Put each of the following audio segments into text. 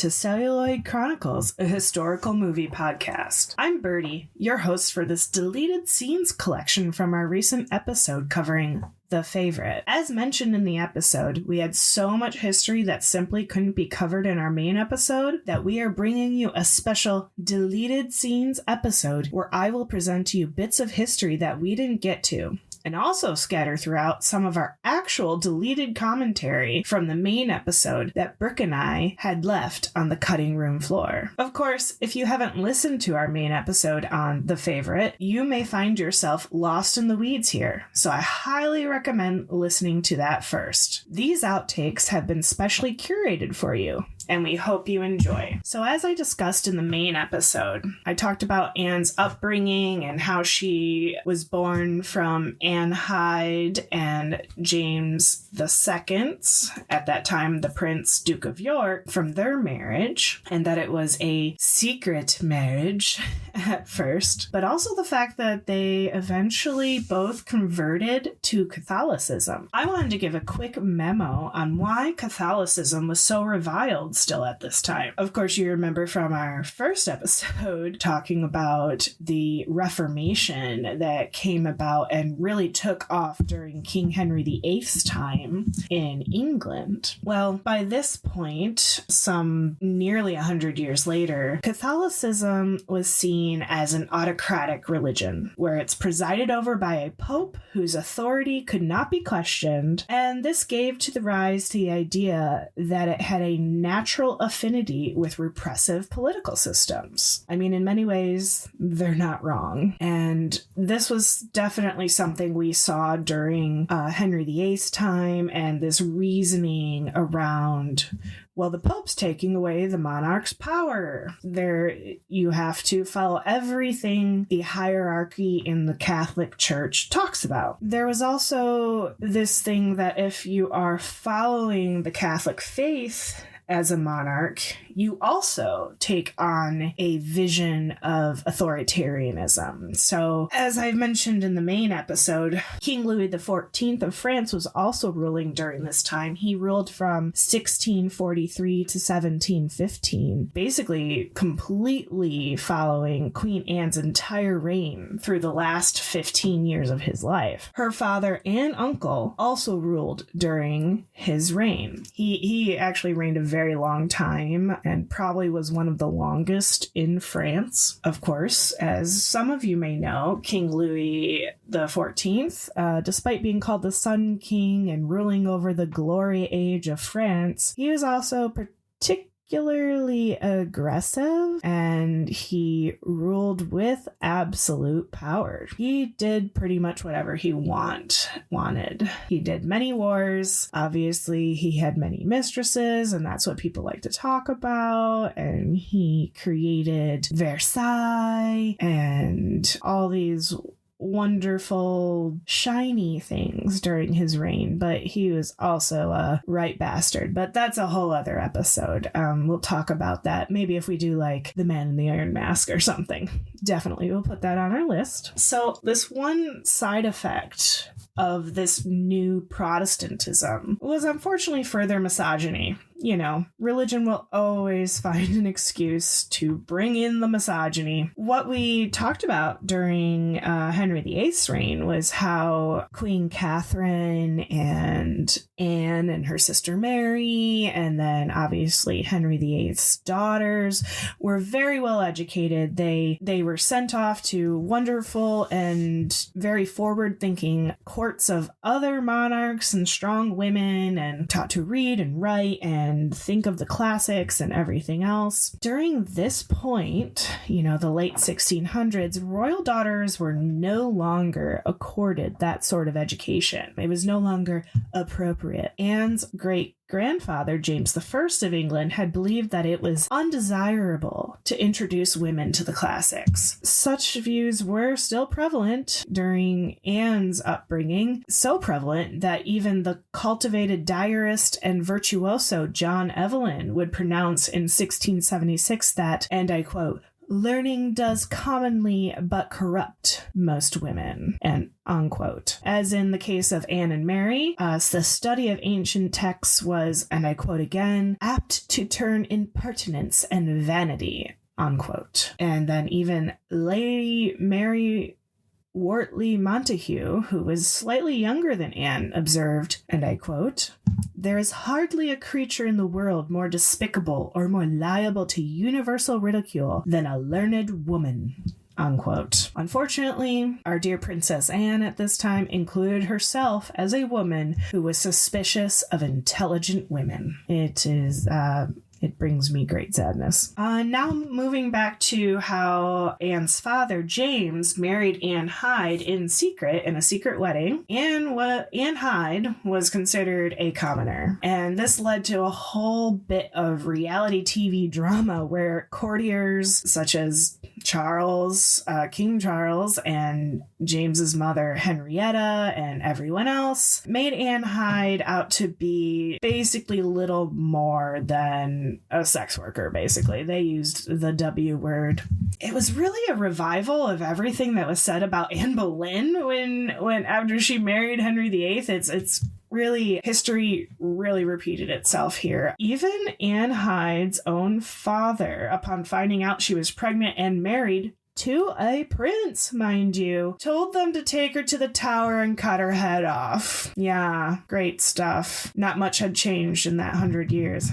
to Celluloid Chronicles, a historical movie podcast. I'm Birdy, your host for this deleted scenes collection from our recent episode covering The Favorite. As mentioned in the episode, we had so much history that simply couldn't be covered in our main episode that we are bringing you a special deleted scenes episode where I will present to you bits of history that we didn't get to, and also scatter throughout some of our actual deleted commentary from the main episode that Brooke and I had left on the cutting room floor. Of course, if you haven't listened to our main episode on The Favorite, you may find yourself lost in the weeds here, so I highly recommend listening to that first. These outtakes have been specially curated for you, and we hope you enjoy. So as I discussed in the main episode, I talked about Anne's upbringing and how she was born from Anne Hyde and James II, at that time the Prince Duke of York, from their marriage, and that it was a secret marriage at first, but also the fact that they eventually both converted to Catholicism. I wanted to give a quick memo on why Catholicism was so reviled still at this time. Of course, you remember from our first episode talking about the Reformation that came about and really took off during King Henry VIII's time in England. Well, by this point, some nearly 100 years later, Catholicism was seen as an autocratic religion, where it's presided over by a pope whose authority could not be questioned, and this gave to the rise to the idea that it had a natural affinity with repressive political systems. I mean, in many ways, they're not wrong. And this was definitely something we saw during Henry VIII's time, and this reasoning around, well, the Pope's taking away the monarch's power. There, you have to follow everything the hierarchy in the Catholic Church talks about. There was also this thing that if you are following the Catholic faith as a monarch, you also take on a vision of authoritarianism. So, as I mentioned in the main episode, King Louis XIV of France was also ruling during this time. He ruled from 1643 to 1715, basically completely following Queen Anne's entire reign through the last 15 years of his life. Her father and uncle also ruled during his reign. He actually reigned a very long time and probably was one of the longest in France. Of course, as some of you may know, King Louis XIV, despite being called the Sun King and ruling over the glory age of France, he was also particularly aggressive, and he ruled with absolute power. He did pretty much whatever he wanted. He did many wars. Obviously, he had many mistresses, and that's what people like to talk about. And he created Versailles and all these wonderful, shiny things during his reign, but he was also a right bastard. But that's a whole other episode. We'll talk about that. Maybe if we do like The Man in the Iron Mask or something. Definitely we'll put that on our list. So this one side effect of this new Protestantism was unfortunately further misogyny. You know, religion will always find an excuse to bring in the misogyny. What we talked about during Henry VIII's reign was how Queen Catherine and Anne and her sister Mary, and then obviously Henry VIII's daughters, were very well educated. They were sent off to wonderful and very forward-thinking courts of other monarchs and strong women, and taught to read and write and think of the classics and everything else. During this point, the late 1600s, royal daughters were no longer accorded that sort of education. It was no longer appropriate. Anne's great-grandfather, James I of England, had believed that it was undesirable to introduce women to the classics. Such views were still prevalent during Anne's upbringing, so prevalent that even the cultivated diarist and virtuoso John Evelyn would pronounce in 1676 that, and I quote, learning does commonly but corrupt most women, and unquote. As in the case of Anne and Mary, the study of ancient texts was, and I quote again, apt to turn impertinence and vanity, unquote. And then even Lady Mary Wortley Montague, who was slightly younger than Anne, observed, and I quote, "There is hardly a creature in the world more despicable or more liable to universal ridicule than a learned woman," unquote. Unfortunately, our dear Princess Anne at this time included herself as a woman who was suspicious of intelligent women. It brings me great sadness. Now moving back to how Anne's father, James, married Anne Hyde in secret in a secret wedding. Anne Hyde was considered a commoner. And this led to a whole bit of reality TV drama where courtiers such as King Charles, and James's mother, Henrietta, and everyone else made Anne Hyde out to be basically little more than a sex worker, basically. They used the W word. It was really a revival of everything that was said about Anne Boleyn when after she married Henry VIII. It's really, history really repeated itself here. Even Anne Hyde's own father, upon finding out she was pregnant and married to a prince, mind you, told them to take her to the Tower and cut her head off. Yeah, great stuff. Not much had changed in that 100 years.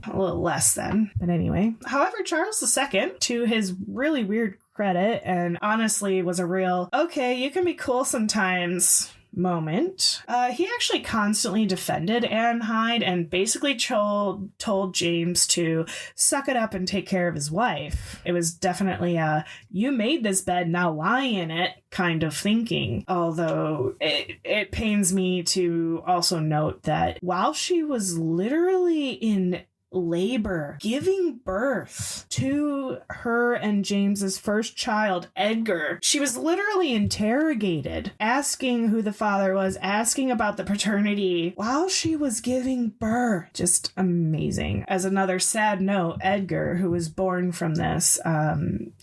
A little less then. But anyway. However, Charles II, to his really weird credit, and honestly was a real, okay, you can be cool sometimes moment, he actually constantly defended Anne Hyde and basically told James to suck it up and take care of his wife. It was definitely a, you made this bed, now lie in it kind of thinking. Although it pains me to also note that while she was literally in labor, giving birth to her and James's first child, Edgar, she was literally interrogated, asking who the father was, asking about the paternity while she was giving birth. Just amazing. As another sad note, Edgar, who was born from this,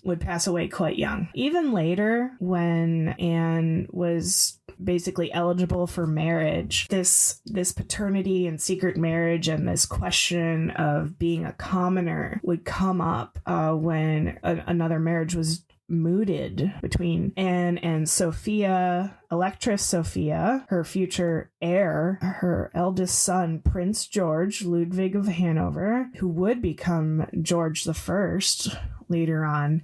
would pass away quite young. Even later, when Anne was basically eligible for marriage, this paternity and secret marriage and this question of being a commoner would come up when another marriage was mooted between Anne and Sophia, Electress Sophia, her future heir, her eldest son, Prince George Ludwig of Hanover, who would become George I later on.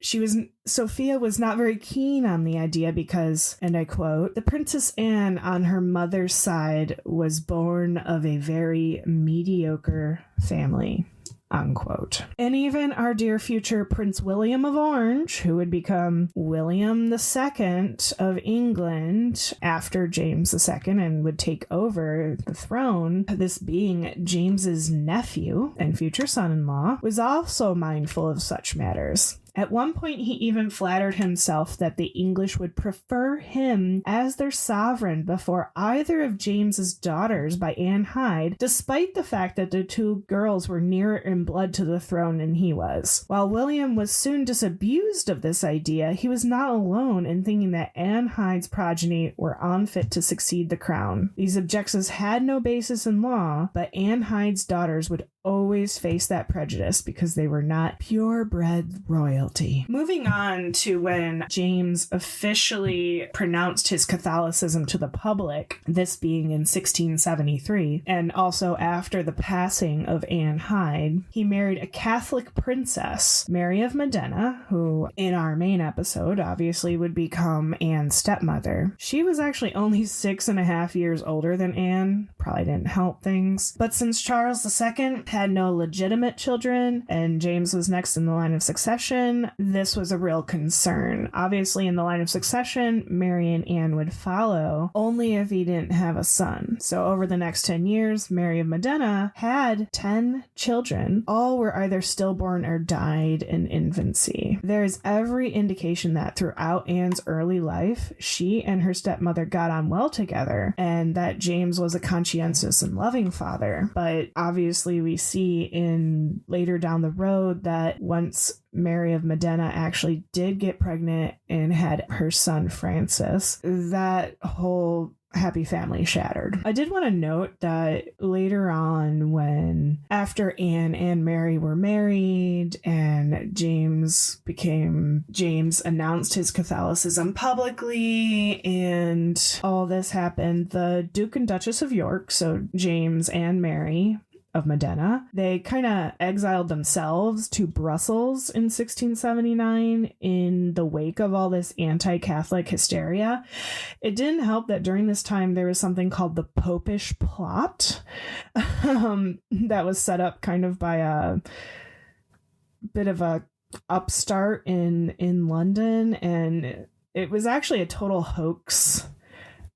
Sophia was not very keen on the idea because, and I quote, "The Princess Anne on her mother's side was born of a very mediocre family," unquote. And even our dear future Prince William of Orange, who would become William II of England after James II and would take over the throne, this being James's nephew and future son-in-law, was also mindful of such matters. At one point, he even flattered himself that the English would prefer him as their sovereign before either of James's daughters by Anne Hyde, despite the fact that the two girls were nearer in blood to the throne than he was. While William was soon disabused of this idea, he was not alone in thinking that Anne Hyde's progeny were unfit to succeed the crown. These objections had no basis in law, but Anne Hyde's daughters would always face that prejudice because they were not purebred royalty. Moving on to when James officially pronounced his Catholicism to the public, this being in 1673, and also after the passing of Anne Hyde, he married a Catholic princess, Mary of Modena, who in our main episode obviously would become Anne's stepmother. She was actually only 6.5 years older than Anne, probably didn't help things, but since Charles II had no legitimate children, and James was next in the line of succession, this was a real concern. Obviously, in the line of succession, Mary and Anne would follow, only if he didn't have a son. So over the next 10 years, Mary of Modena had 10 children. All were either stillborn or died in infancy. There is every indication that throughout Anne's early life, she and her stepmother got on well together, and that James was a conscientious and loving father. But obviously, we see in later down the road that once Mary of Modena actually did get pregnant and had her son Francis, that whole happy family shattered. I did want to note that later on, when after Anne and Mary were married and James announced his Catholicism publicly and all this happened, the Duke and Duchess of York, so James and Mary of Modena, they kind of exiled themselves to Brussels in 1679 in the wake of all this anti-Catholic hysteria. It didn't help that during this time there was something called the Popish Plot that was set up kind of by a bit of a upstart in London, and it was actually a total hoax.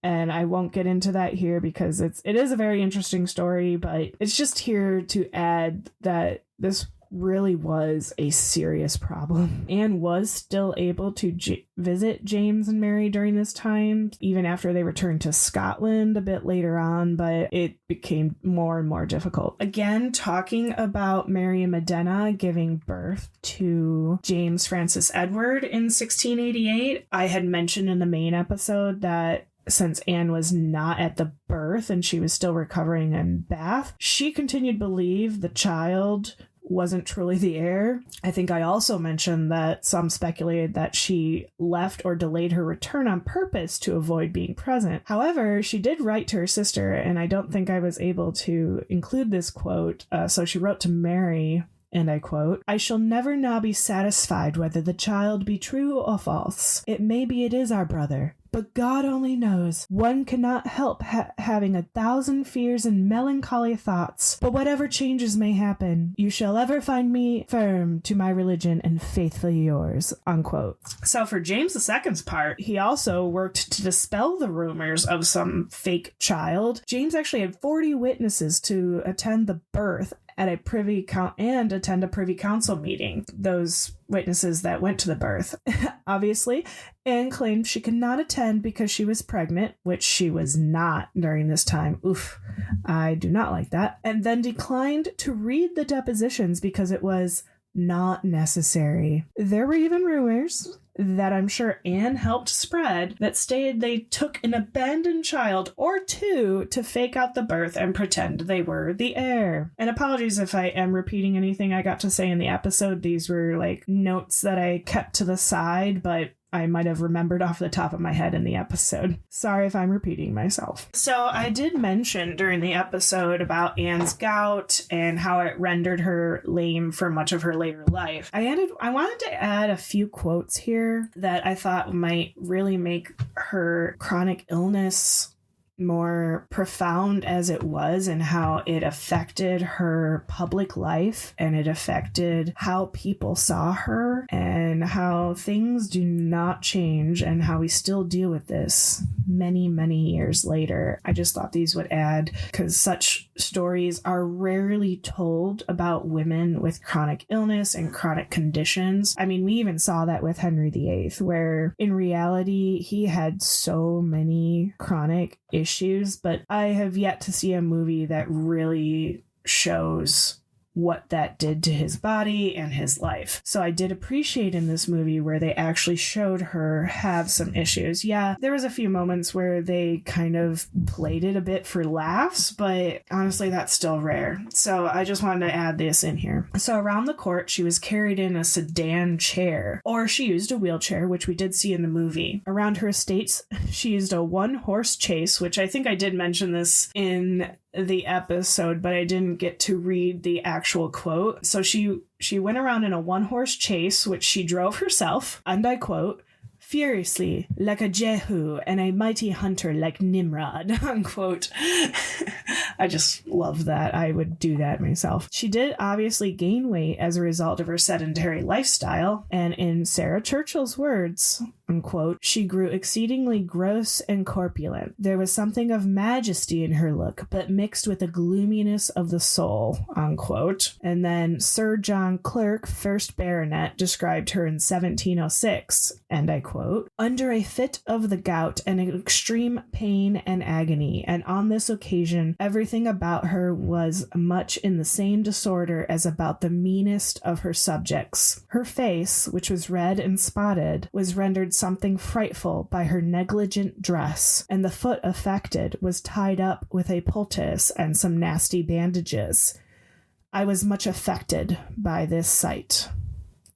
And I won't get into that here because it is a very interesting story, but it's just here to add that this really was a serious problem. Anne was still able to visit James and Mary during this time, even after they returned to Scotland a bit later on, but it became more and more difficult. Again, talking about Mary of Modena giving birth to James Francis Edward in 1688, I had mentioned in the main episode that since Anne was not at the birth and she was still recovering in Bath, she continued to believe the child wasn't truly the heir. I think I also mentioned that some speculated that she left or delayed her return on purpose to avoid being present. However, she did write to her sister, and I don't think I was able to include this quote. So she wrote to Mary, and I quote, "I shall never now be satisfied whether the child be true or false. It may be it is our brother, but God only knows. One cannot help having 1,000 fears and melancholy thoughts. But whatever changes may happen, you shall ever find me firm to my religion and faithfully yours," unquote. So for James II's part, he also worked to dispel the rumors of some fake child. James actually had 40 witnesses to attend the birth at a attend a privy council meeting. Those witnesses that went to the birth, obviously, Anne claimed she could not attend because she was pregnant, which she was not during this time. Oof, I do not like that. And then declined to read the depositions because it was not necessary. There were even rumors that I'm sure Anne helped spread that stated they took an abandoned child or two to fake out the birth and pretend they were the heir. And apologies if I am repeating anything I got to say in the episode. These were like notes that I kept to the side, but I might have remembered off the top of my head in the episode. Sorry if I'm repeating myself. So I did mention during the episode about Anne's gout and how it rendered her lame for much of her later life. I wanted to add a few quotes here that I thought might really make her chronic illness more profound as it was, and how it affected her public life and it affected how people saw her and how things do not change and how we still deal with this many, many years later. I just thought these would add, because such stories are rarely told about women with chronic illness and chronic conditions. I mean, we even saw that with Henry VIII, where in reality he had so many chronic issues, but I have yet to see a movie that really shows what that did to his body and his life. So I did appreciate in this movie where they actually showed her have some issues. Yeah, there was a few moments where they kind of played it a bit for laughs, but honestly, that's still rare. So I just wanted to add this in here. So around the court, she was carried in a sedan chair, or she used a wheelchair, which we did see in the movie. Around her estates, she used a one-horse chase, which I think I did mention this in the episode, but I didn't get to read the actual quote. So she went around in a one-horse chase, which she drove herself, and I quote, "furiously like a Jehu and a mighty hunter like Nimrod," unquote. I just love that. I would do that myself. She did obviously gain weight as a result of her sedentary lifestyle, and in Sarah Churchill's words, unquote, "she grew exceedingly gross and corpulent. There was something of majesty in her look, but mixed with a gloominess of the soul," unquote. And then Sir John Clerk, 1st Baronet, described her in 1706, and I quote, "under a fit of the gout and an extreme pain and agony, and on this occasion Everything about her was much in the same disorder as about the meanest of her subjects. Her face, which was red and spotted, was rendered something frightful by her negligent dress, and the foot affected was tied up with a poultice and some nasty bandages. I was much affected by this sight."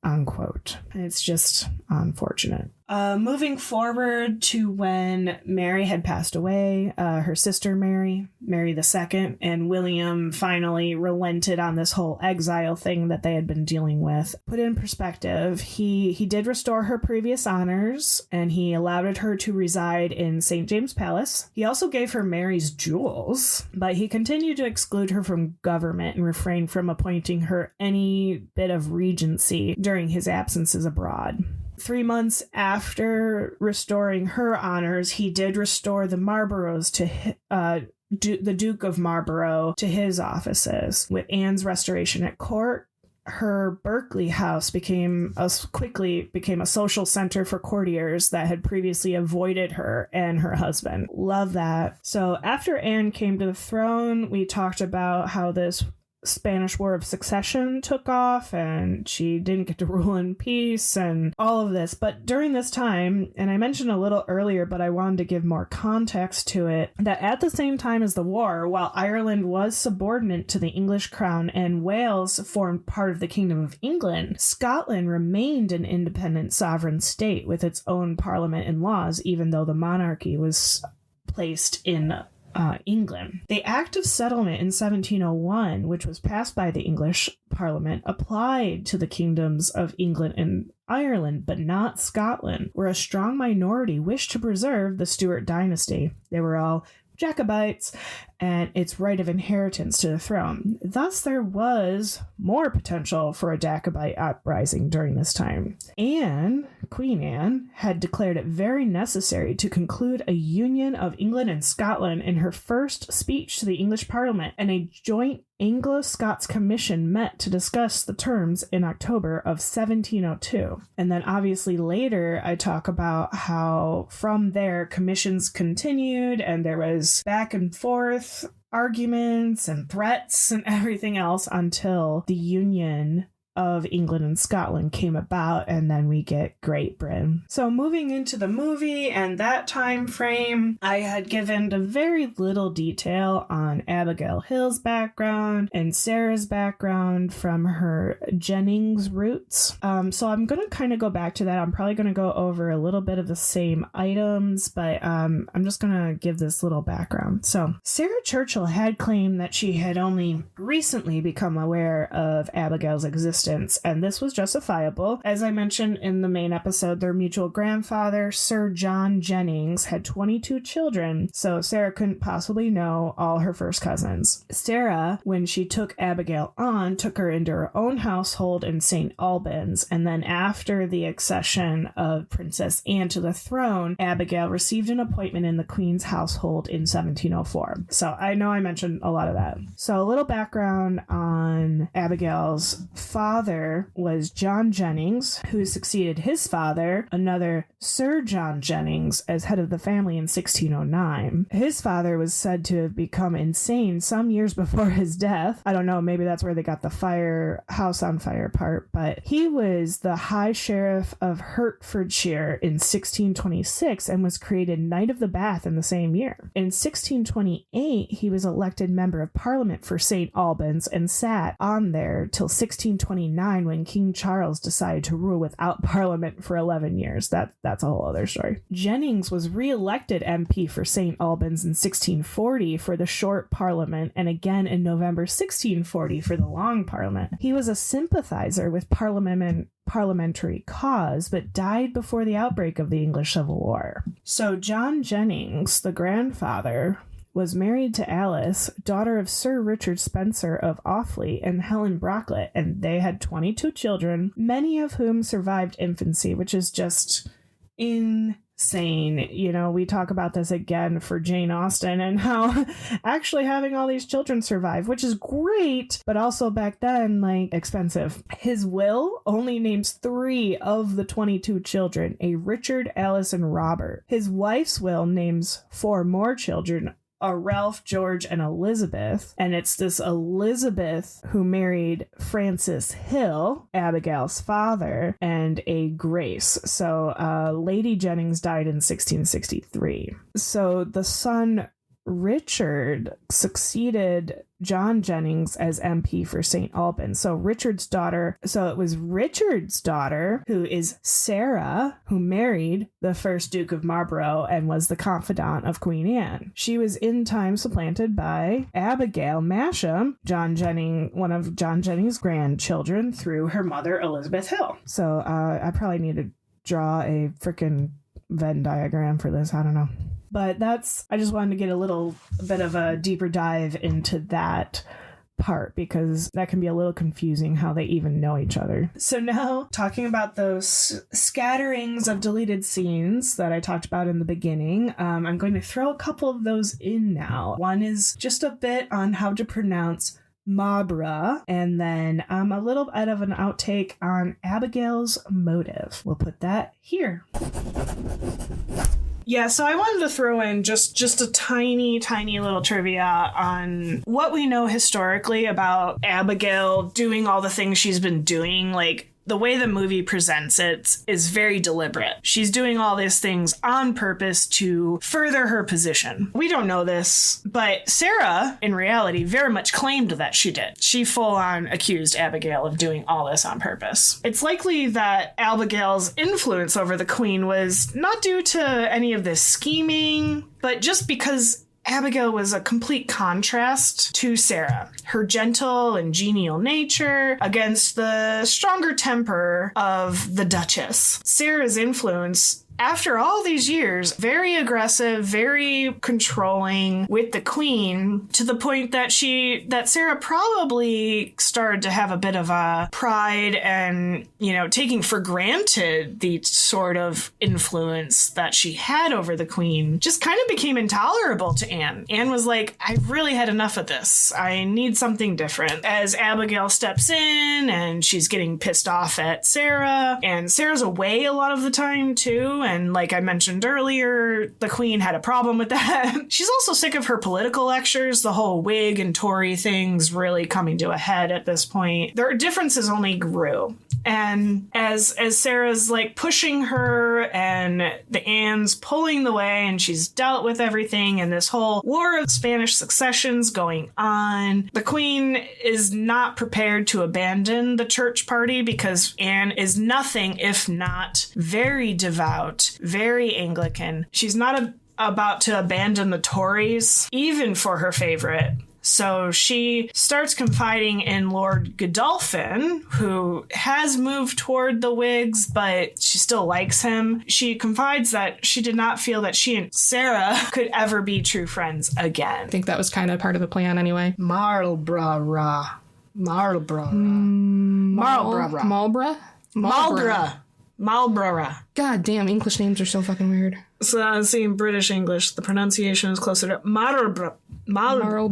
Unquote. It's just unfortunate. Moving forward to when Mary had passed away, her sister Mary II, and William finally relented on this whole exile thing that they had been dealing with. Put in perspective, he did restore her previous honors, and he allowed her to reside in St. James Palace. He also gave her Mary's jewels, but he continued to exclude her from government and refrain from appointing her any bit of regency during his absences abroad. 3 months after restoring her honors, he did restore the Marlboroughs to the Duke of Marlborough to his offices. With Anne's restoration at court, her Berkeley house quickly became a social center for courtiers that had previously avoided her and her husband. Love that. So after Anne came to the throne, we talked about how this Spanish War of Succession took off and she didn't get to rule in peace and all of this. But during this time, and I mentioned a little earlier, but I wanted to give more context to it, that at the same time as the war, while Ireland was subordinate to the English crown and Wales formed part of the Kingdom of England, Scotland remained an independent sovereign state with its own parliament and laws, even though the monarchy was placed in England. The Act of Settlement in 1701, which was passed by the English Parliament, applied to the kingdoms of England and Ireland, but not Scotland, where a strong minority wished to preserve the Stuart dynasty. They were all Jacobites and its right of inheritance to the throne. Thus, there was more potential for a Jacobite uprising during this time. Queen Anne, had declared it very necessary to conclude a union of England and Scotland in her first speech to the English Parliament, and a joint Anglo-Scots commission met to discuss the terms in October of 1702. And then obviously later I talk about how from there commissions continued and there was back and forth arguments and threats and everything else until the union of England and Scotland came about, and then we get Great Britain. So moving into the movie and that time frame, I had given a very little detail on Abigail Hill's background and Sarah's background from her Jennings roots. So I'm going to kind of go back to that. I'm probably going to go over a little bit of the same items, but I'm just going to give this little background. So Sarah Churchill had claimed that she had only recently become aware of Abigail's existence, and this was justifiable. As I mentioned in the main episode, their mutual grandfather, Sir John Jennings, had 22 children, so Sarah couldn't possibly know all her first cousins. Sarah, when she took Abigail on, took her into her own household in St. Albans, and then after the accession of Princess Anne to the throne, Abigail received an appointment in the Queen's household in 1704. So I know I mentioned a lot of that. So a little background on Abigail's father was John Jennings, who succeeded his father, another Sir John Jennings, as head of the family in 1609. His father was said to have become insane some years before his death. I don't know, maybe that's where they got the house on fire part, but he was the High Sheriff of Hertfordshire in 1626 and was created Knight of the Bath in the same year. In 1628, he was elected Member of Parliament for St. Albans and sat on there till 1629 when King Charles decided to rule without Parliament for 11 years. That's a whole other story. Jennings was re-elected MP for St. Albans in 1640 for the short Parliament and again in November 1640 for the long Parliament. He was a sympathizer with parliamentary cause, but died before the outbreak of the English Civil War. So John Jennings, the grandfather, was married to Alice, daughter of Sir Richard Spencer of Offley and Helen Brocklet, and they had 22 children, many of whom survived infancy, which is just insane. You know, we talk about this again for Jane Austen and how actually having all these children survive, which is great, but also back then, like, expensive. His will only names 3 of the 22 children, a Richard, Alice, and Robert. His wife's will names 4 more children, a Ralph, George, and Elizabeth. And it's this Elizabeth who married Francis Hill, Abigail's father, and a Grace. So Lady Jennings died in 1663. So the son Richard succeeded John Jennings as MP for St. Albans. So it was Richard's daughter, who is Sarah, who married the first Duke of Marlborough and was the confidant of Queen Anne. She was in time supplanted by Abigail Masham, one of John Jennings' grandchildren, through her mother, Elizabeth Hill. So I probably need to draw a freaking Venn diagram for this. I don't know. But I just wanted to get a bit of a deeper dive into that part, because that can be a little confusing how they even know each other. So now, talking about those scatterings of deleted scenes that I talked about in the beginning, I'm going to throw a couple of those in now. One is just a bit on how to pronounce Marlborough, and then a little bit of an outtake on Abigail's motive. We'll put that here. Yeah, so I wanted to throw in just a tiny little trivia on what we know historically about Abigail doing all the things she's been doing. Like, the way the movie presents it is very deliberate. She's doing all these things on purpose to further her position. We don't know this, but Sarah, in reality, very much claimed that she did. She full-on accused Abigail of doing all this on purpose. It's likely that Abigail's influence over the queen was not due to any of this scheming, but just because Abigail was a complete contrast to Sarah. Her gentle and genial nature against the stronger temper of the Duchess. Sarah's influence, after all these years, very aggressive, very controlling with the queen, to the point that Sarah probably started to have a bit of a pride and, taking for granted the sort of influence that she had over the queen just kind of became intolerable to Anne. Anne was like, I've really had enough of this. I need something different. As Abigail steps in and she's getting pissed off at Sarah, and Sarah's away a lot of the time too. And like I mentioned earlier, the queen had a problem with that. She's also sick of her political lectures. The whole Whig and Tory thing's really coming to a head at this point. Their differences only grew. And as Sarah's like pushing her and the Anne's pulling the way, and she's dealt with everything, and this whole war of Spanish succession's going on, the queen is not prepared to abandon the church party, because Anne is nothing if not very devout, very Anglican. She's not about to abandon the Tories, even for her favorite. So she starts confiding in Lord Godolphin, who has moved toward the Whigs, but she still likes him. She confides that she did not feel that she and Sarah could ever be true friends again. I think that was kind of part of the plan anyway. Marlborough. God damn, English names are so fucking weird. So, see, in British English, the pronunciation is closer to Marlborough. Marlborough?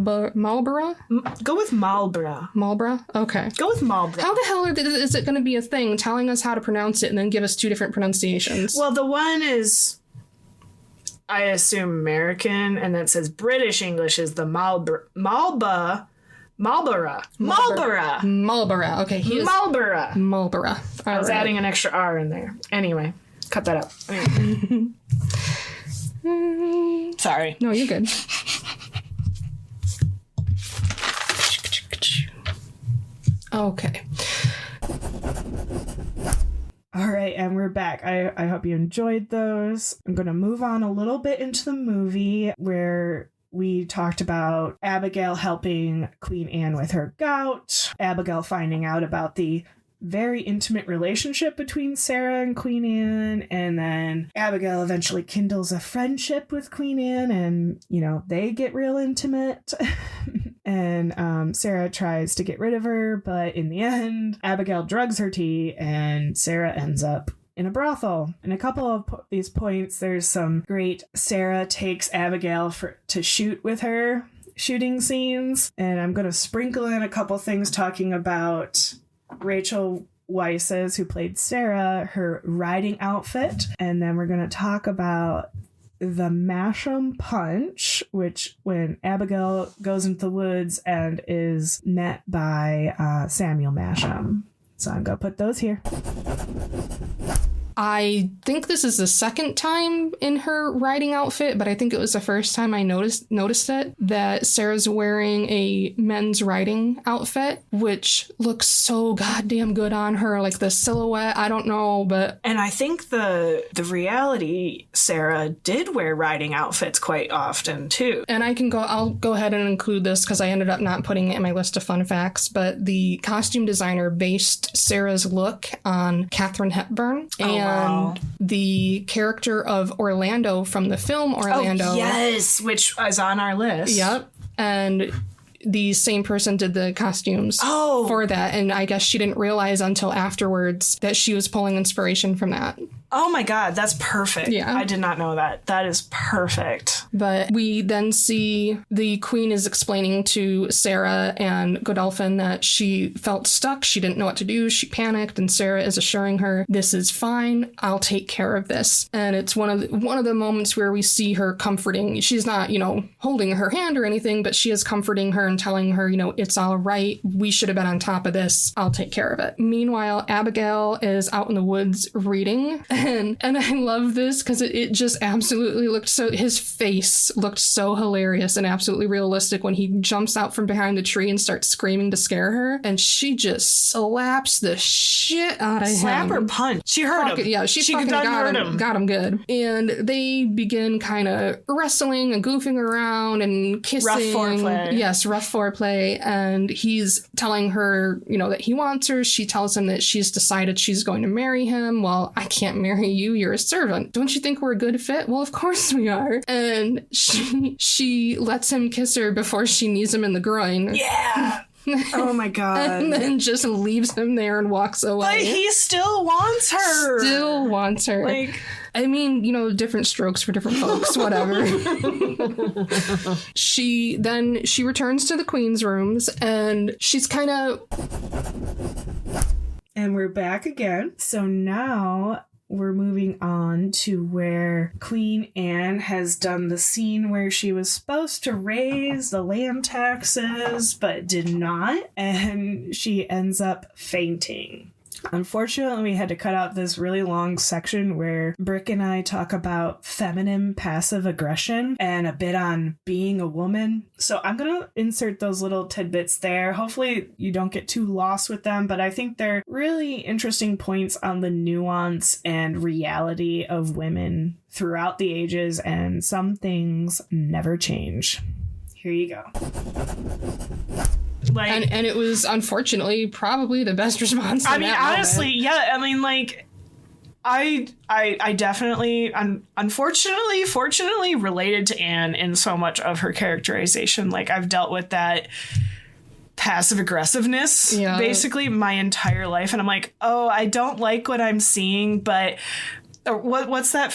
Go with Marlborough. Marlborough? Okay. Go with Marlborough. How the hell is it going to be a thing telling us how to pronounce it and then give us two different pronunciations? Well, the one is, I assume, American, and that says British English is the Marlborough. Okay, Marlborough. I was adding an extra R in there. Anyway, cut that out. Anyway. Sorry. No, you're good. Okay. All right, and we're back. I hope you enjoyed those. I'm going to move on a little bit into the movie where we talked about Abigail helping Queen Anne with her gout, Abigail finding out about the very intimate relationship between Sarah and Queen Anne, and then Abigail eventually kindles a friendship with Queen Anne, and, they get real intimate. And Sarah tries to get rid of her, but in the end, Abigail drugs her tea, and Sarah ends up in a brothel. And a couple of these points, there's some great Sarah takes Abigail to shoot with her shooting scenes. And I'm going to sprinkle in a couple things talking about Rachel Weisz's, who played Sarah, her riding outfit. And then we're going to talk about the Masham Punch, which when Abigail goes into the woods and is met by Samuel Masham. So I'm going to put those here. I think this is the second time in her riding outfit, but I think it was the first time I noticed it, that Sarah's wearing a men's riding outfit, which looks so goddamn good on her. Like the silhouette, I don't know, but... And I think the reality, Sarah did wear riding outfits quite often, too. And I'll go ahead and include this because I ended up not putting it in my list of fun facts, but the costume designer based Sarah's look on Katharine Hepburn. And the character of Orlando from the film Orlando. Oh, yes, which is on our list. Yep. And the same person did the costumes for that. And I guess she didn't realize until afterwards that she was pulling inspiration from that. Oh my God, that's perfect. Yeah. I did not know that. That is perfect. But we then see the queen is explaining to Sarah and Godolphin that she felt stuck. She didn't know what to do. She panicked, and Sarah is assuring her, this is fine. I'll take care of this. And it's one of the moments where we see her comforting. She's not, holding her hand or anything, but she is comforting her and telling her, it's all right. We should have been on top of this. I'll take care of it. Meanwhile, Abigail is out in the woods reading. And I love this because it just absolutely looked his face looked so hilarious and absolutely realistic when he jumps out from behind the tree and starts screaming to scare her. And she just slaps the shit out of him. Slap or punch? She hurt him. Yeah, she fucking got him good. And they begin kind of wrestling and goofing around and kissing. Rough foreplay. Yes, rough foreplay. And he's telling her, that he wants her. She tells him that she's decided she's going to marry him. Well, I can't marry you, you're a servant. Don't you think we're a good fit? Well, of course we are. And she lets him kiss her before she knees him in the groin. Yeah. Oh my God. And then just leaves him there and walks away. But he still wants her. Like, I mean, different strokes for different folks, whatever. She returns to the queen's rooms and she's kind of... And we're back again. So now we're moving on to where Queen Anne has done the scene where she was supposed to raise the land taxes, but did not. And she ends up fainting. Unfortunately, we had to cut out this really long section where Brick and I talk about feminine passive aggression and a bit on being a woman. So I'm going to insert those little tidbits there. Hopefully you don't get too lost with them, but I think they're really interesting points on the nuance and reality of women throughout the ages, and some things never change. Here you go. Like, and it was unfortunately probably the best response. I mean, honestly, yeah. I mean, like, I definitely, fortunately related to Anne in so much of her characterization. Like, I've dealt with that passive aggressiveness basically my entire life, and I'm like, oh, I don't like what I'm seeing, but what's that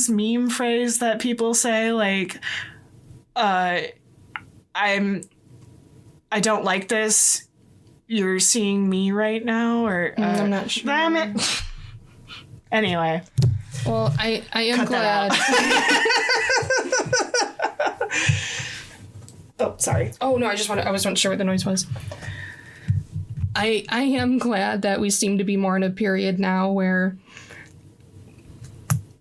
meme phrase that people say? Like, I don't like this. You're seeing me right now, or I'm not sure. Damn it. Anyway. Well, I am glad. Oh, sorry. Oh no, I wasn't sure what the noise was. I am glad that we seem to be more in a period now where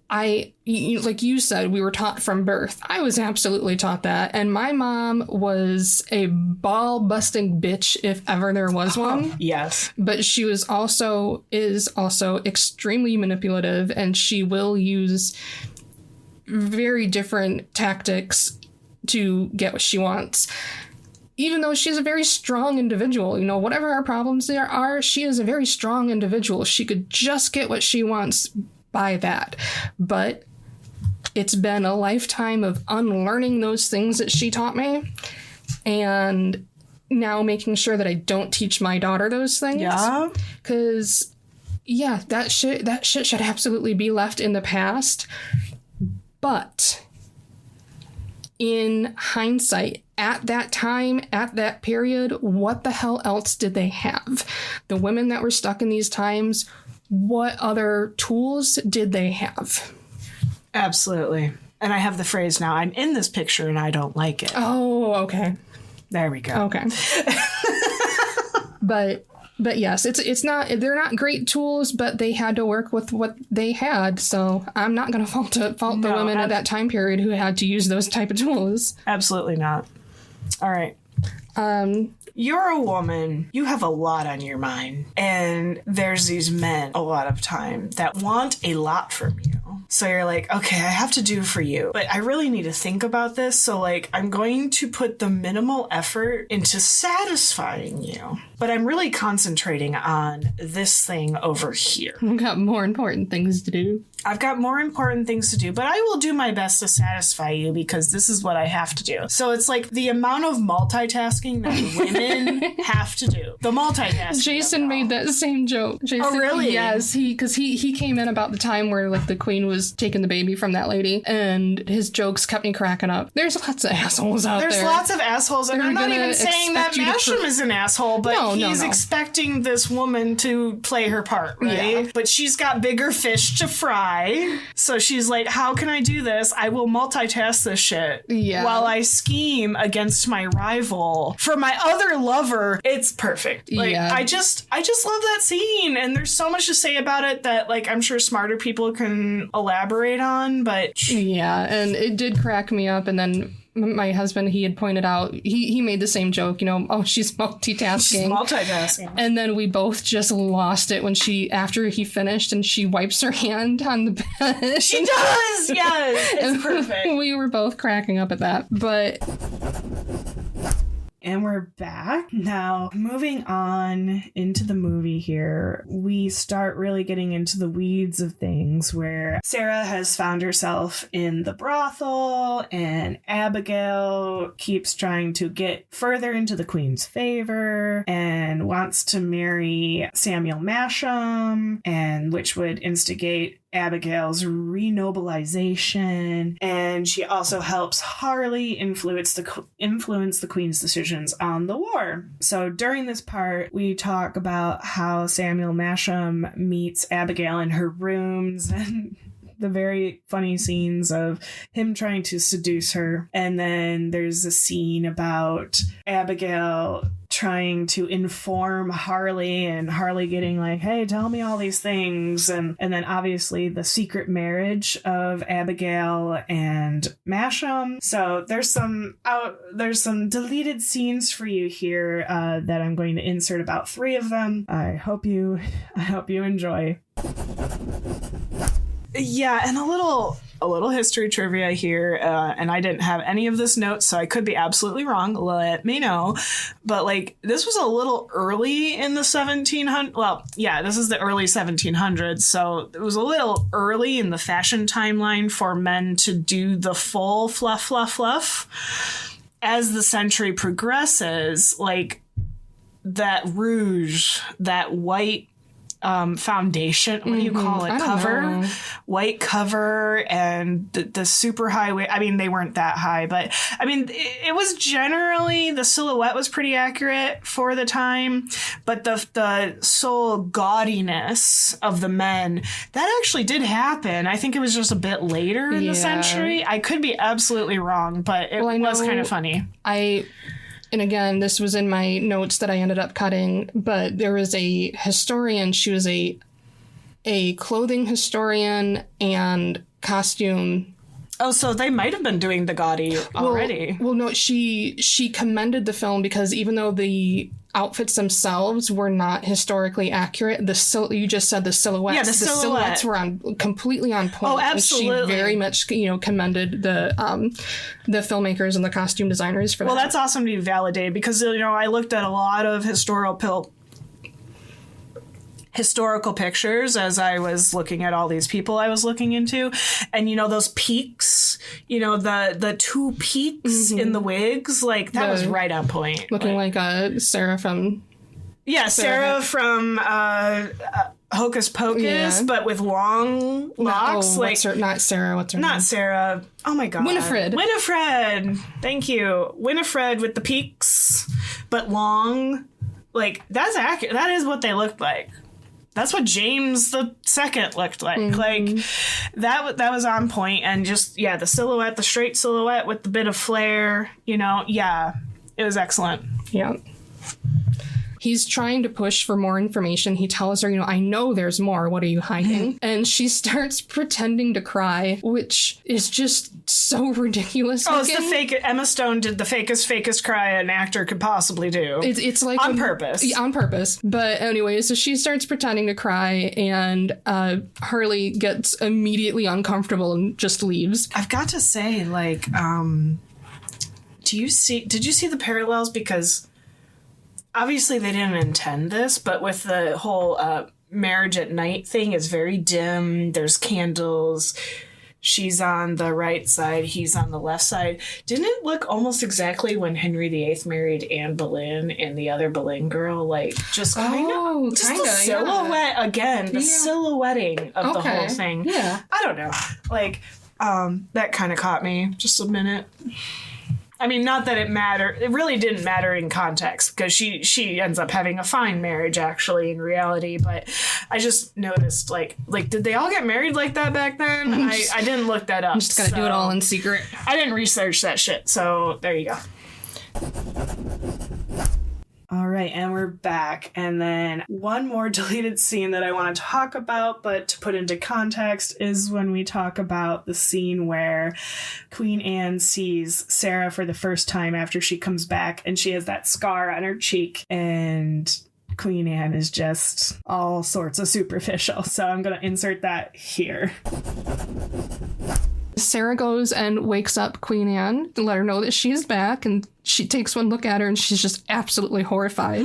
like you said, we were taught from birth. I was absolutely taught that. And my mom was a ball-busting bitch if ever there was one. Yes. But she is also extremely manipulative, and she will use very different tactics to get what she wants. Even though she's a very strong individual, whatever her problems there are, she is a very strong individual. She could just get what she wants by that. But it's been a lifetime of unlearning those things that she taught me, and now making sure that I don't teach my daughter those things. Yeah. Because, yeah, that shit should absolutely be left in the past. But in hindsight, at that time, at that period, what the hell else did they have? The women that were stuck in these times, what other tools did they have? Absolutely. And I have the phrase now, I'm in this picture and I don't like it. Oh, okay. There we go. Okay. But yes, it's not, they're not great tools, but they had to work with what they had. So I'm not going to fault the women at that time period who had to use those type of tools. Absolutely not. All right. You're a woman. You have a lot on your mind. And there's these men a lot of time that want a lot from you. So you're like, okay, I have to do for you, but I really need to think about this. So like, I'm going to put the minimal effort into satisfying you, but I'm really concentrating on this thing over here. I've got more important things to do. I've got more important things to do, but I will do my best to satisfy you because this is what I have to do. So it's like the amount of multitasking that women have to do. The multitasking. Jason made that same joke. Jason, oh, really? Yes, because he came in about the time where like the queen was taking the baby from that lady, and his jokes kept me cracking up. There's lots of assholes out there. There's lots of assholes, and I'm not even saying that Masham is an asshole, but he's expecting this woman to play her part, right? Yeah. But she's got bigger fish to fry. So she's like, how can I do this? I will multitask this shit while I scheme against my rival for my other lover. It's perfect. Like, I just love that scene, and there's so much to say about it that like I'm sure smarter people can elaborate on, but yeah, and it did crack me up. And then my husband, he had pointed out, he made the same joke, she's multitasking. She's multitasking. And then we both just lost it when after he finished and she wipes her hand on the bed. She does! Yes! It's perfect. We were both cracking up at that. But... And we're back. Now, moving on into the movie here, we start really getting into the weeds of things where Sarah has found herself in the brothel and Abigail keeps trying to get further into the queen's favor and wants to marry Samuel Masham, and which would instigate Abigail's renobilization, and she also helps Harley influence the queen's decisions on the war. So during this part, we talk about how Samuel Masham meets Abigail in her rooms and the very funny scenes of him trying to seduce her. And then there's a scene about Abigail trying to inform Harley and Harley getting like, hey, tell me all these things. And then obviously the secret marriage of Abigail and Masham. So there's some deleted scenes for you here that I'm going to insert about 3 of them. I hope you enjoy. Yeah, and a little history trivia here, and I didn't have any of this notes, so I could be absolutely wrong. Let me know. But like, this was a little early in the 1700s. Well, yeah, this is the early 1700s, so it was a little early in the fashion timeline for men to do the full fluff. As the century progresses, like that rouge, that white foundation, what do you call it? Cover, white cover, and the super high weight. I mean, they weren't that high, but I mean, it was generally, the silhouette was pretty accurate for the time, but the soul gaudiness of the men, that actually did happen. I think it was just a bit later in the century. I could be absolutely wrong, but it was kind of funny. And again, this was in my notes that I ended up cutting, but there was a historian. She was a clothing historian and costume. Oh, so they might have been doing the gaudy already. Well, no, she commended the film because even though the outfits themselves were not historically accurate, you just said the silhouettes. Yeah, the silhouettes were completely on point. Oh, absolutely. And she very much, commended the filmmakers and the costume designers for that. Well, that's awesome to be validated because, I looked at a lot of historical pictures as I was looking at all these people I was looking into, and those peaks, the 2 peaks in the wigs, like that was right on point. Looking like Sarah from Sarah from Hocus Pocus, but with long locks. Not Sarah. What's her name? Not Sarah. Oh my god. Winifred. Thank you. Winifred with the peaks, but long. Like, that's accurate. That is what they looked like. That's what James the Second looked like. Like that was on point, and just the silhouette, the straight silhouette with the bit of flair. It was excellent. Yeah. He's trying to push for more information. He tells her, I know there's more. What are you hiding? And she starts pretending to cry, which is just so ridiculous. Oh, it's the fake. Emma Stone did the fakest cry an actor could possibly do. It's like on purpose. On purpose. But anyway, so she starts pretending to cry, and Harley gets immediately uncomfortable and just leaves. I've got to say, like, did you see the parallels? Because obviously they didn't intend this, but with the whole marriage at night thing, is very dim. There's candles. She's on the right side. He's on the left side. Didn't it look almost exactly when Henry VIII married Anne Boleyn and the other Boleyn girl? Like, just kind of the silhouette again. The silhouetting of the whole thing. Yeah. I don't know. Like, that kind of caught me just a minute. I mean, not that it mattered. It really didn't matter in context, because she ends up having a fine marriage, actually, in reality. But I just noticed, like, did they all get married like that back then? I didn't look that up. I'm just gotta do it all in secret. I didn't research that shit, so there you go. All right, and we're back. And then one more deleted scene that I want to talk about, but to put into context, is when we talk about the scene where Queen Anne sees Sarah for the first time after she comes back, and she has that scar on her cheek, and Queen Anne is just all sorts of superficial. So I'm going to insert that here. Sarah goes and wakes up Queen Anne to let her know that she's back, and she takes one look at her and she's just absolutely horrified.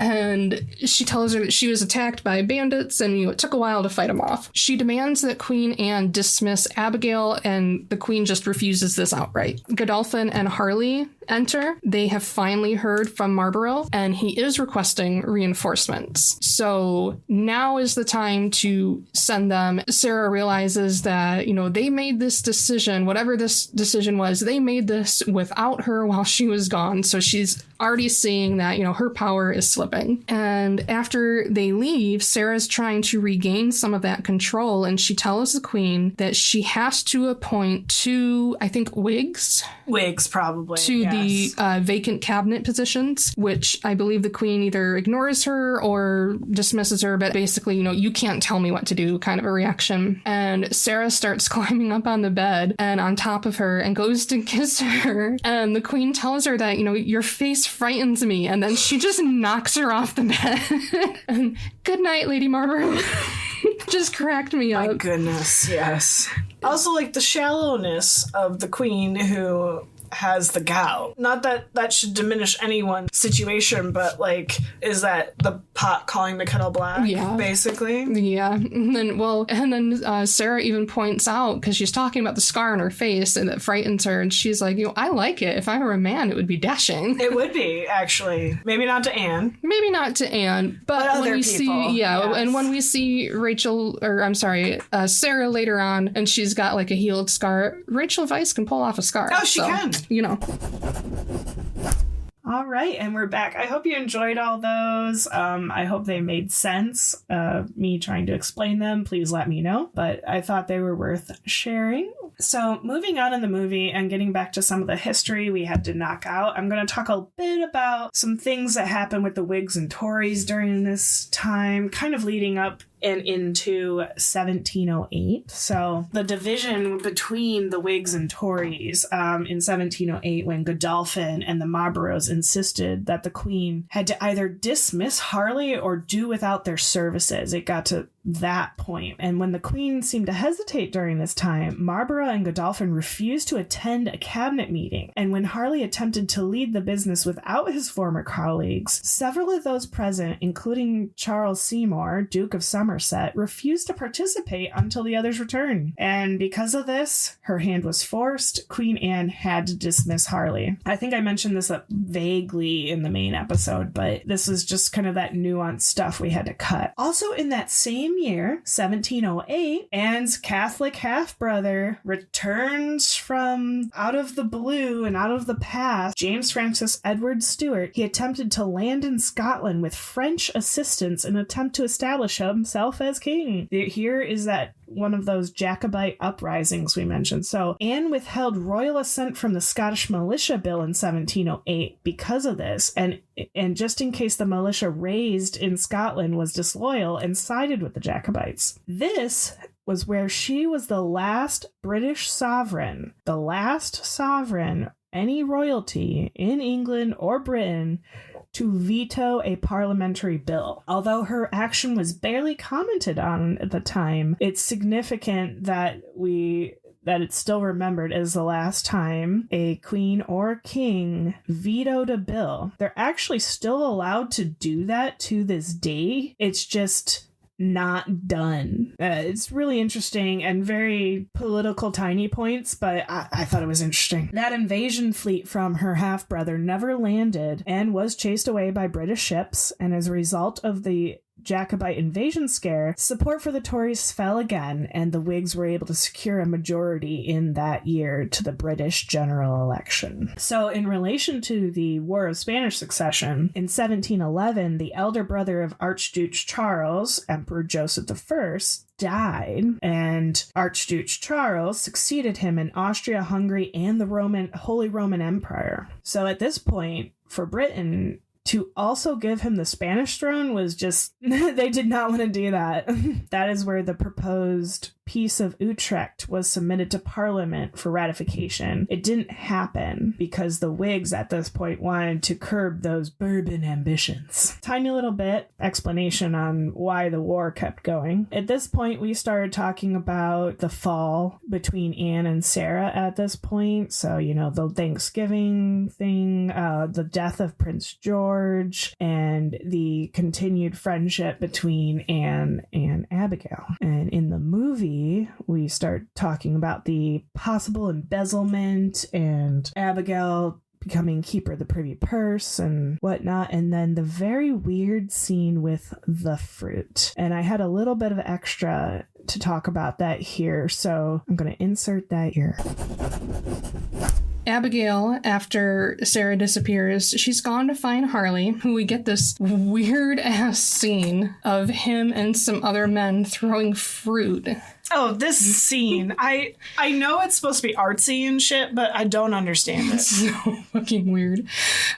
And she tells her that she was attacked by bandits and it took a while to fight them off. She demands that Queen Anne dismiss Abigail, and the Queen just refuses this outright. Godolphin and Harley enter. They have finally heard from Marlborough, and he is requesting reinforcements. So now is the time to send them. Sarah realizes that, they made this decision, whatever this decision was, they made this without her while she was gone. So she's already seeing that, her power is slipping. And after they leave, Sarah's trying to regain some of that control, and she tells the Queen that she has to appoint 2, I think, Whigs, probably, to the vacant cabinet positions, which I believe the Queen either ignores her or dismisses her, but basically, you can't tell me what to do kind of a reaction. And Sarah starts climbing up on the bed and on top of her and goes to kiss her, and the Queen tells her that, your face frightens me, and then she just knocks her off the bed. And good night, Lady Marlborough. Just cracked me up. My goodness, yes. Also, like, the shallowness of the Queen who has the gout. Not that that should diminish anyone's situation, but, like, is that the pot calling the kettle black? Yeah. Basically? Yeah. And then Sarah even points out, because she's talking about the scar on her face and that frightens her, and she's like, I like it. If I were a man, it would be dashing. It would be, actually. Maybe not to Anne. But when other we people. yes. And when we see Sarah later on, and she's got like a healed scar, Rachel Weisz can pull off a scar. Oh, she can. All right, and we're back. I hope you enjoyed all those. I hope they made sense. Me trying to explain them, please let me know. But I thought they were worth sharing. So moving on in the movie and getting back to some of the history we had to knock out, I'm going to talk a bit about some things that happened with the Whigs and Tories during this time, kind of leading up and into 1708. So the division between the Whigs and Tories in 1708, when Godolphin and the Marlboroughs insisted that the Queen had to either dismiss Harley or do without their services. It got to that point. And when the Queen seemed to hesitate during this time, Marlborough and Godolphin refused to attend a cabinet meeting. And when Harley attempted to lead the business without his former colleagues, several of those present, including Charles Seymour, Duke of Somerset, Somerset, refused to participate until the others returned. And because of this, her hand was forced. Queen Anne had to dismiss Harley. I think I mentioned this vaguely in the main episode, but this is just kind of that nuanced stuff we had to cut. Also in that same year, 1708, Anne's Catholic half-brother returns from out of the blue and out of the past, James Francis Edward Stuart. He attempted to land in Scotland with French assistance in an attempt to establish himself as king. Here is that one of those Jacobite uprisings we mentioned. So Anne withheld royal assent from the Scottish Militia Bill in 1708 because of this, and just in case the militia raised in Scotland was disloyal and sided with the Jacobites. This was where she was the last British sovereign, any royalty in England or Britain, to veto a parliamentary bill. Although her action was barely commented on at the time, it's significant that it's still remembered as the last time a queen or king vetoed a bill. They're actually still allowed to do that to this day. It's just not done. It's really interesting and very political tiny points, but I thought it was interesting. That invasion fleet from her half-brother never landed and was chased away by British ships, and as a result of the Jacobite invasion scare, support for the Tories fell again, and the Whigs were able to secure a majority in that year to the British general election. So in relation to the War of Spanish Succession, in 1711, the elder brother of Archduke Charles, Emperor Joseph I, died, and Archduke Charles succeeded him in Austria, Hungary, and the Holy Roman Empire. So at this point, for Britain, to also give him the Spanish throne was just, they did not want to do that. That is where the proposed Peace of Utrecht was submitted to Parliament for ratification. It didn't happen because the Whigs at this point wanted to curb those Bourbon ambitions. Tiny little bit explanation on why the war kept going. At this point, we started talking about the fall between Anne and Sarah at this point. So, the Thanksgiving thing, the death of Prince George, and the continued friendship between Anne and Abigail. And in the movie, we start talking about the possible embezzlement and Abigail becoming keeper of the privy purse and whatnot, and then the very weird scene with the fruit. And I had a little bit of extra to talk about that here, so I'm going to insert that here. Abigail, after Sarah disappears, she's gone to find Harley, who we get this weird-ass scene of him and some other men throwing fruit. Oh, this scene. I know it's supposed to be artsy and shit, but I don't understand it. It's so fucking weird.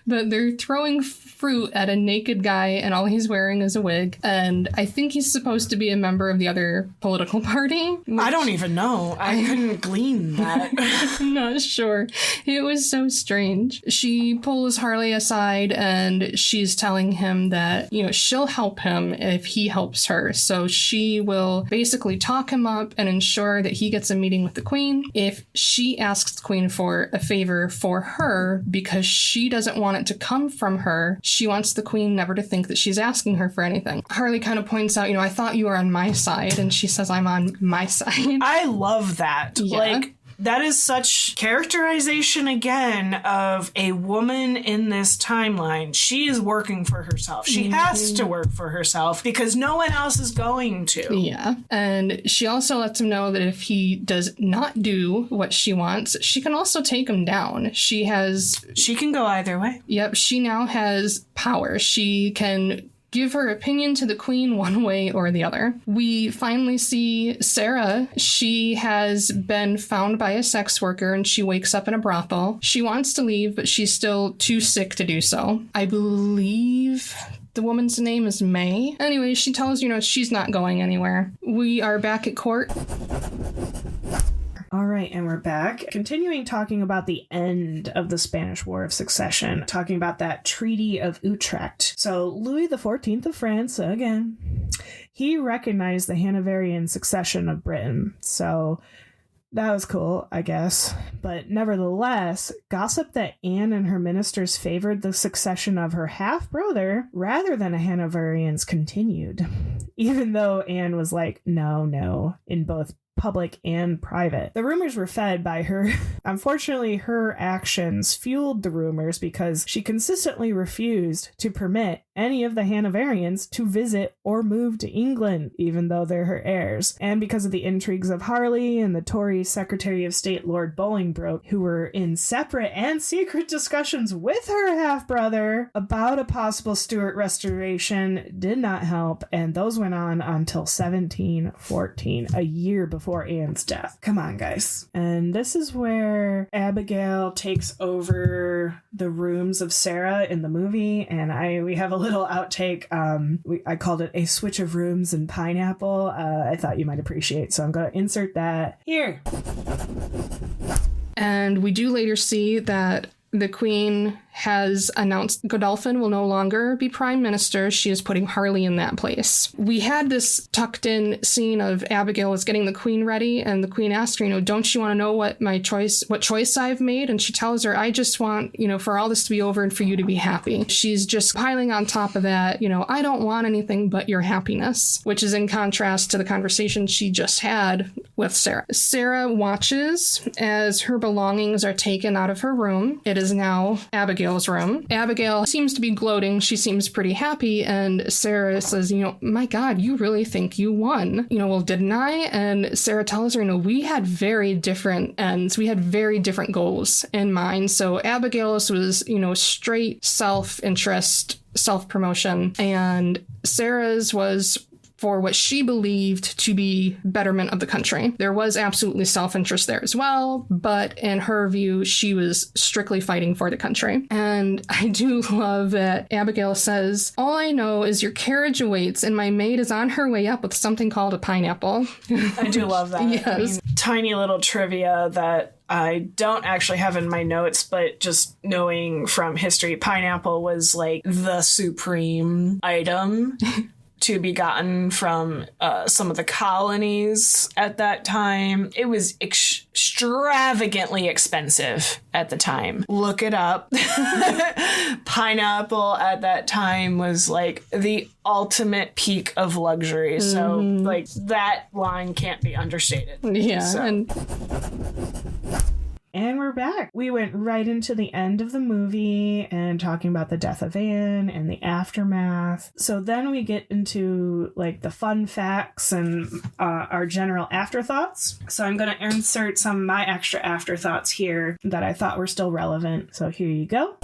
But they're throwing fruit at a naked guy, and all he's wearing is a wig. And I think he's supposed to be a member of the other political party. I don't even know. I couldn't glean that. I'm not sure. It was so strange. She pulls Harley aside, and she's telling him that, she'll help him if he helps her. So she will basically talk him up and ensure that he gets a meeting with the queen if she asks the queen for a favor for her, because she doesn't want it to come from her. She wants the queen never to think that she's asking her for anything. Harley kind of points out, I thought you were on my side, and she says, I'm on my side. I love that. Yeah. That is such characterization again of a woman in this timeline. She is working for herself. She has to work for herself because no one else is going to. Yeah. And she also lets him know that if he does not do what she wants, she can also take him down. She can go either way. Yep. She now has power. She can give her opinion to the queen one way or the other. We finally see Sarah. She has been found by a sex worker and she wakes up in a brothel. She wants to leave, but she's still too sick to do so. I believe the woman's name is May. Anyway, she tells she's not going anywhere. We are back at court. All right, and we're back. Continuing talking about the end of the Spanish War of Succession, talking about that Treaty of Utrecht. So Louis XIV of France, again, he recognized the Hanoverian succession of Britain. So that was cool, I guess. But nevertheless, gossip that Anne and her ministers favored the succession of her half-brother rather than a Hanoverians continued. even though Anne was like, no, in both public and private. The rumors were fed by her. Unfortunately, her actions fueled the rumors because she consistently refused to permit any of the Hanoverians to visit or move to England, even though they're her heirs. And because of the intrigues of Harley and the Tory Secretary of State Lord Bolingbroke, who were in separate and secret discussions with her half-brother about a possible Stuart restoration, did not help, and those went on until 1714, a year before Anne's death. Come on, guys. And this is where Abigail takes over the rooms of Sarah in the movie, and we have a little outtake. I called it a switch of rooms and pineapple. I thought you might appreciate, so I'm going to insert that here. And we do later see that the Queen has announced Godolphin will no longer be Prime Minister. She is putting Harley in that place. We had this tucked in scene of Abigail was getting the Queen ready, and the Queen asked her, don't you want to know what choice I've made? And she tells her, I just want, for all this to be over and for you to be happy. She's just piling on top of that, I don't want anything but your happiness, which is in contrast to the conversation she just had with Sarah. Sarah watches as her belongings are taken out of her room. It is now Abigail's room. Abigail seems to be gloating. She seems pretty happy. And Sarah says, my God, you really think you won? Well, didn't I? And Sarah tells her, we had very different ends. We had very different goals in mind. So Abigail's was, straight self-interest, self-promotion. And Sarah's was for what she believed to be betterment of the country. There was absolutely self-interest there as well, but in her view, she was strictly fighting for the country. And I do love that Abigail says, all I know is your carriage awaits and my maid is on her way up with something called a pineapple. I do love that. Yes. Tiny little trivia that I don't actually have in my notes, but just knowing from history, pineapple was like the supreme item to be gotten from some of the colonies at that time. It was extravagantly expensive at the time. Look it up. Pineapple at that time was like the ultimate peak of luxury. So like that line can't be understated. Yeah. So. And we're back. We went right into the end of the movie and talking about the death of Anne and the aftermath. So then we get into like the fun facts and our general afterthoughts. So I'm going to insert some of my extra afterthoughts here that I thought were still relevant. So here you go.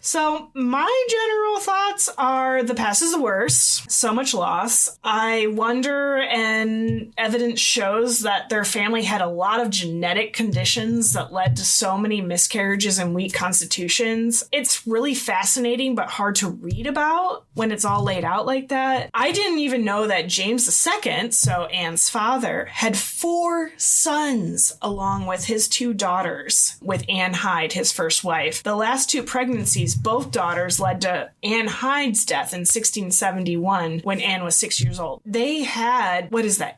So my general thoughts are the past is the worst. So much loss. I wonder, and evidence shows that their family had a lot of genetic conditions that led to so many miscarriages and weak constitutions. It's really fascinating but hard to read about when it's all laid out like that. I didn't even know that James II, so Anne's father, had 4 sons along with his 2 daughters, with Anne Hyde, his first wife. The last 2 pregnancies, both daughters, led to Anne Hyde's death in 1671 when Anne was 6 years old. They had,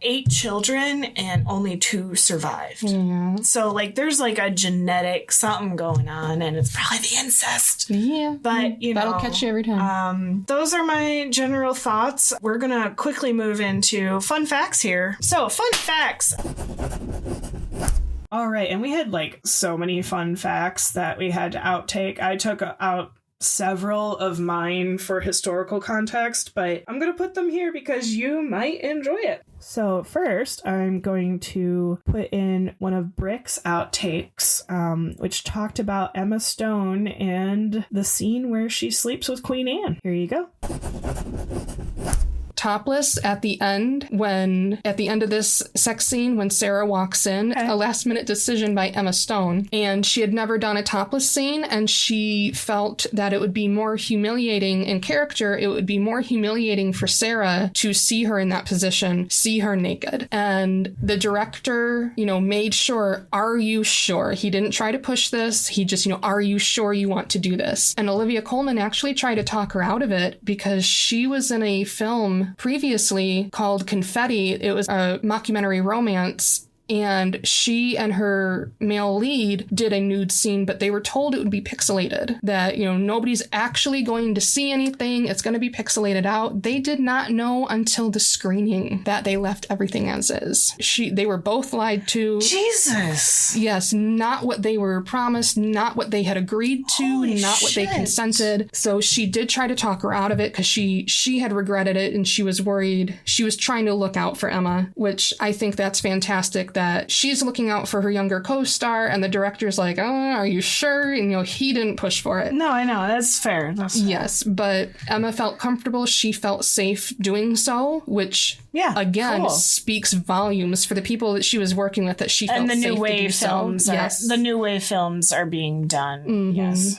8 children and only 2 survived. Yeah. So like there's like a genetic something going on, and it's probably the incest. Yeah. But that'll catch you every time. Those are my general thoughts. We're gonna quickly move into fun facts here. So fun facts. All right, and we had like so many fun facts that we had to outtake. I took out several of mine for historical context, but I'm going to put them here because you might enjoy it. So first, I'm going to put in one of Brick's outtakes, which talked about Emma Stone and the scene where she sleeps with Queen Anne. Here you go. Topless at the end of this sex scene when Sarah walks in, a last minute decision by Emma Stone, and she had never done a topless scene, and she felt that it would be more humiliating in character. It would be more humiliating for Sarah to see her in that position, see her naked. And the director, made sure, are you sure? He didn't try to push this. He just, are you sure you want to do this? And Olivia Colman actually tried to talk her out of it because she was in a film previously called Confetti. It was a mockumentary romance, and she and her male lead did a nude scene, but they were told it would be pixelated, that, you know, nobody's actually going to see anything. It's going to be pixelated out. They did not know until the screening that they left everything as is. They were both lied to. Jesus. Yes, not what they were promised, not what they had agreed to, Holy not what they shit. consented. So she did try to talk her out of it because she had regretted it and she was worried. She was trying to look out for Emma, which I think that's fantastic that she's looking out for her younger co-star and the director's like, oh, are you sure? And, you know, he didn't push for it. No, I know. That's fair. Yes, but Emma felt comfortable. She felt safe doing so, which, again, cool. speaks volumes for the people that she was working with, that she felt And the safe New to Wave do so. films Yes. the New Wave films are being done. Yes.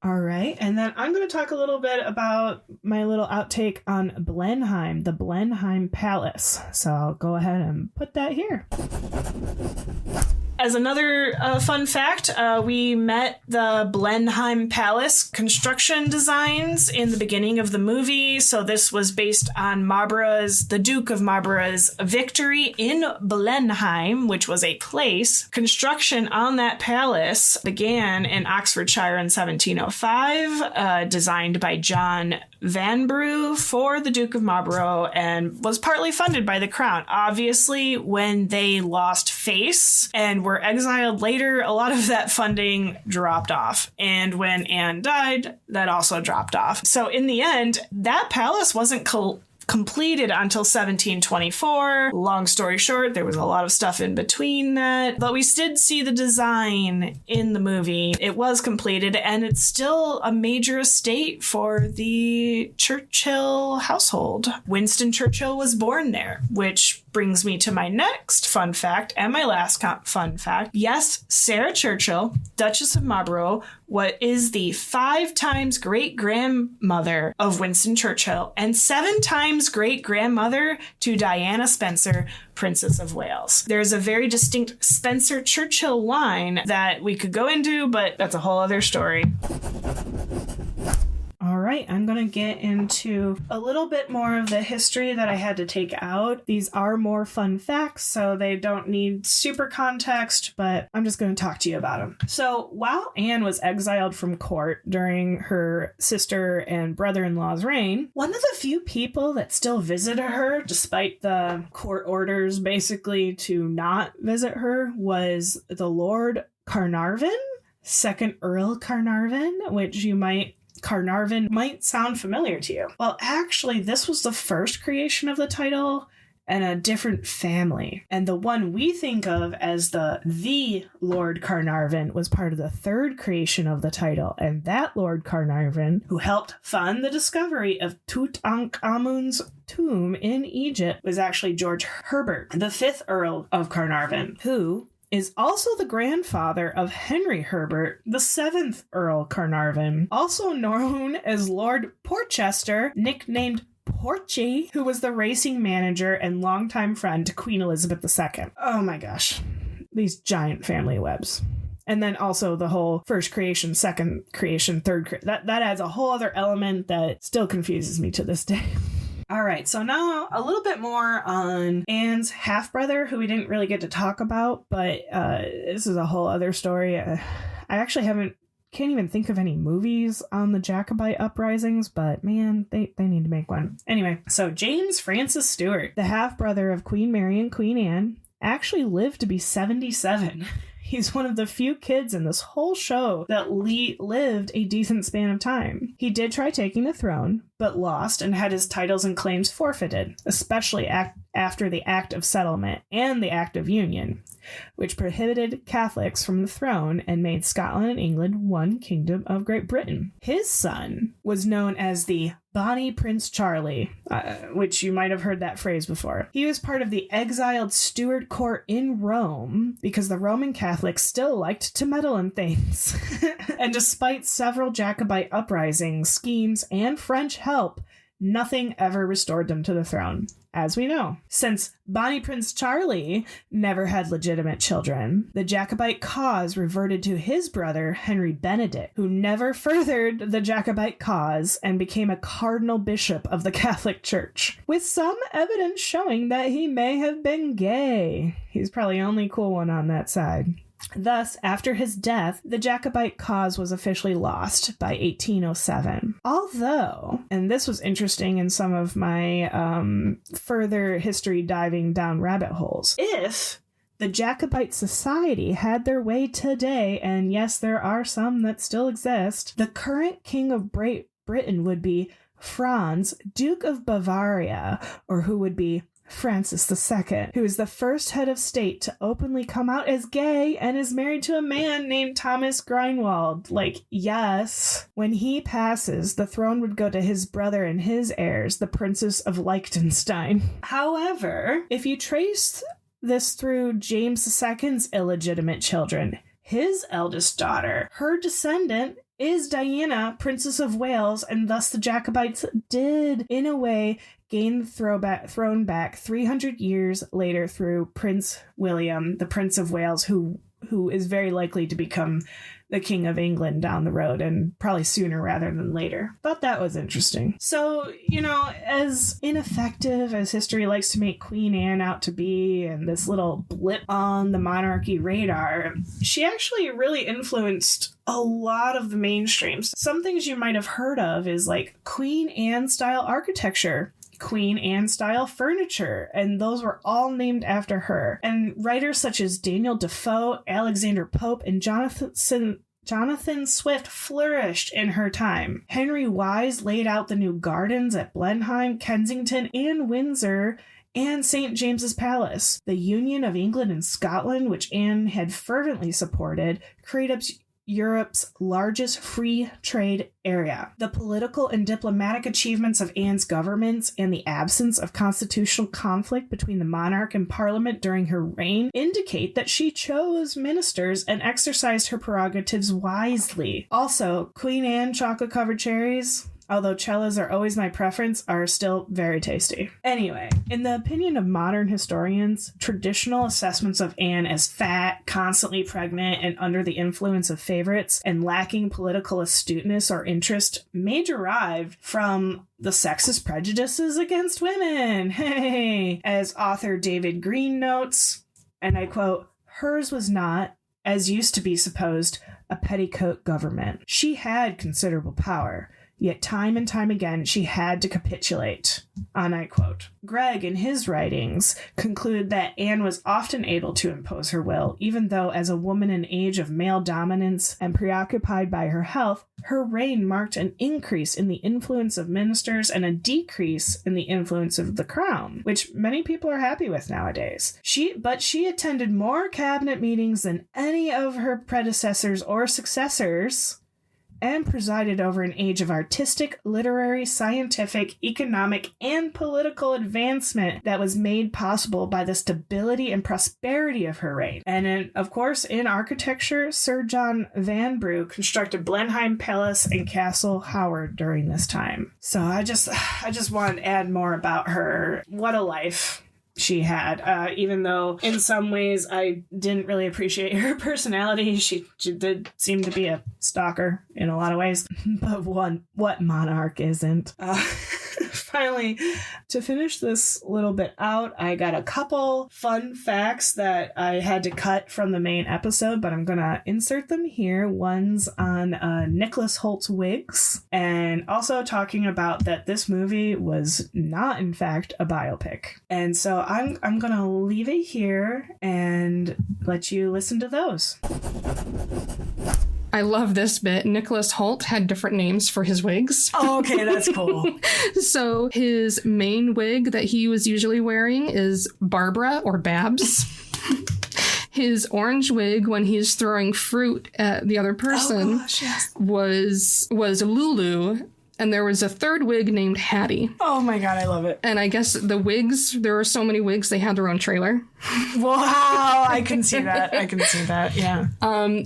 All right, and then I'm going to talk a little bit about my little outtake on Blenheim, the Blenheim Palace. So I'll go ahead and put that here. As another fun fact, we met the Blenheim Palace construction designs in the beginning of the movie. So this was based on the Duke of Marlborough's victory in Blenheim, which was a place. Construction on that palace began in Oxfordshire in 1705, designed by John Vanbrugh for the Duke of Marlborough, and was partly funded by the Crown. Obviously, when they lost face and were exiled later, a lot of that funding dropped off. And when Anne died, that also dropped off. So in the end, that palace wasn't completed until 1724. Long story short, there was a lot of stuff in between that, but we did see the design in the movie. It was completed, and it's still a major estate for the Churchill household. Winston Churchill was born there, which brings me to my next fun fact and my last fun fact. Yes, Sarah Churchill, Duchess of Marlborough, what is the 5 times great-grandmother of Winston Churchill and 7 times great-grandmother to Diana Spencer, Princess of Wales. There's a very distinct Spencer Churchill line that we could go into, but that's a whole other story. All right, I'm going to get into a little bit more of the history that I had to take out. These are more fun facts, so they don't need super context, but I'm just going to talk to you about them. So while Anne was exiled from court during her sister and brother-in-law's reign, one of the few people that still visited her, despite the court orders basically to not visit her, was the Lord Carnarvon, 2nd Earl Carnarvon, which Carnarvon might sound familiar to you. Well, actually, this was the first creation of the title and a different family. And the one we think of as the Lord Carnarvon was part of the 3rd creation of the title. And that Lord Carnarvon, who helped fund the discovery of Tutankhamun's tomb in Egypt, was actually George Herbert, the 5th Earl of Carnarvon, who is also the grandfather of Henry Herbert, the 7th Earl Carnarvon, also known as Lord Porchester, nicknamed Porchy, who was the racing manager and longtime friend to Queen Elizabeth II. Oh my gosh, these giant family webs. And then also the whole 1st creation, 2nd creation, 3rd that adds a whole other element that still confuses me to this day. All right, so now a little bit more on Anne's half-brother, who we didn't really get to talk about, but this is a whole other story. I actually can't even think of any movies on the Jacobite uprisings, but man, they need to make one. Anyway, so James Francis Stewart, the half-brother of Queen Mary and Queen Anne, actually lived to be 77. He's one of the few kids in this whole show that lived a decent span of time. He did try taking the throne, but lost and had his titles and claims forfeited, especially after the Act of Settlement and the Act of Union, which prohibited Catholics from the throne and made Scotland and England one kingdom of Great Britain. His son was known as the Bonnie Prince Charlie, which you might have heard that phrase before. He was part of the exiled Stuart court in Rome because the Roman Catholics still liked to meddle in things. And despite several Jacobite uprisings, schemes, and French help, nothing ever restored them to the throne. as we know. Since Bonnie Prince Charlie never had legitimate children, the Jacobite cause reverted to his brother, Henry Benedict, who never furthered the Jacobite cause and became a cardinal bishop of the Catholic Church, with some evidence showing that he may have been gay. He's probably the only cool one on that side. Thus, after his death, the Jacobite cause was officially lost by 1807. Although, and this was interesting in some of my further history diving down rabbit holes, if the Jacobite Society had their way today, and yes, there are some that still exist, the current king of Britain would be Franz, Duke of Bavaria, or who would be Francis II, who is the first head of state to openly come out as gay and is married to a man named Thomas Grünwald. Like, yes. When he passes, the throne would go to his brother and his heirs, the Princes of Liechtenstein. However, if you trace this through James II's illegitimate children, his eldest daughter, her descendant, is Diana, Princess of Wales, and thus the Jacobites did, in a way, gain thrown back 300 years later through Prince William, the Prince of Wales, who is very likely to become the King of England down the road, and probably sooner rather than later. Thought that was interesting. So, as ineffective as history likes to make Queen Anne out to be, and this little blip on the monarchy radar, she actually really influenced a lot of the mainstreams. Some things you might have heard of is like Queen Anne style architecture, Queen Anne style furniture, and those were all named after her. And writers such as Daniel Defoe, Alexander Pope, and Jonathan Swift flourished in her time. Henry Wise laid out the new gardens at Blenheim, Kensington, and Windsor, and St. James's Palace. The Union of England and Scotland, which Anne had fervently supported, created Europe's largest free trade area. The political and diplomatic achievements of Anne's governments and the absence of constitutional conflict between the monarch and parliament during her reign indicate that she chose ministers and exercised her prerogatives wisely. Also, Queen Anne chocolate-covered cherries, although cellas are always my preference, are still very tasty. Anyway, in the opinion of modern historians, traditional assessments of Anne as fat, constantly pregnant, and under the influence of favorites, and lacking political astuteness or interest may derive from the sexist prejudices against women. Hey! As author David Green notes, and I quote, "Hers was not, as used to be supposed, a petticoat government. She had considerable power. Yet time and time again, she had to capitulate," and I quote. Gregg, in his writings, concluded that Anne was often able to impose her will, even though as a woman in age of male dominance and preoccupied by her health, her reign marked an increase in the influence of ministers and a decrease in the influence of the crown, which many people are happy with nowadays. But she attended more cabinet meetings than any of her predecessors or successors, and presided over an age of artistic, literary, scientific, economic, and political advancement that was made possible by the stability and prosperity of her reign. And of course, in architecture, Sir John Vanbrugh constructed Blenheim Palace and Castle Howard during this time. So I just want to add more about her. What a life she had, even though in some ways I didn't really appreciate her personality. She did seem to be a stalker in a lot of ways, but what monarch isn't? Finally, to finish this little bit out, I got a couple fun facts that I had to cut from the main episode, but I'm gonna insert them here. One's on Nicholas Holt's wigs, and also talking about that this movie was not, in fact, a biopic. And so I'm gonna leave it here and let you listen to those. I love this bit. Nicholas Holt had different names for his wigs. Oh, okay, that's cool. So his main wig that he was usually wearing is Barbara or Babs. His orange wig when he's throwing fruit at the other person was Lulu. And there was a third wig named Hattie. Oh my god, I love it. And I guess the wigs, there were so many wigs, they had their own trailer. Wow, I can see that. I can see that, yeah.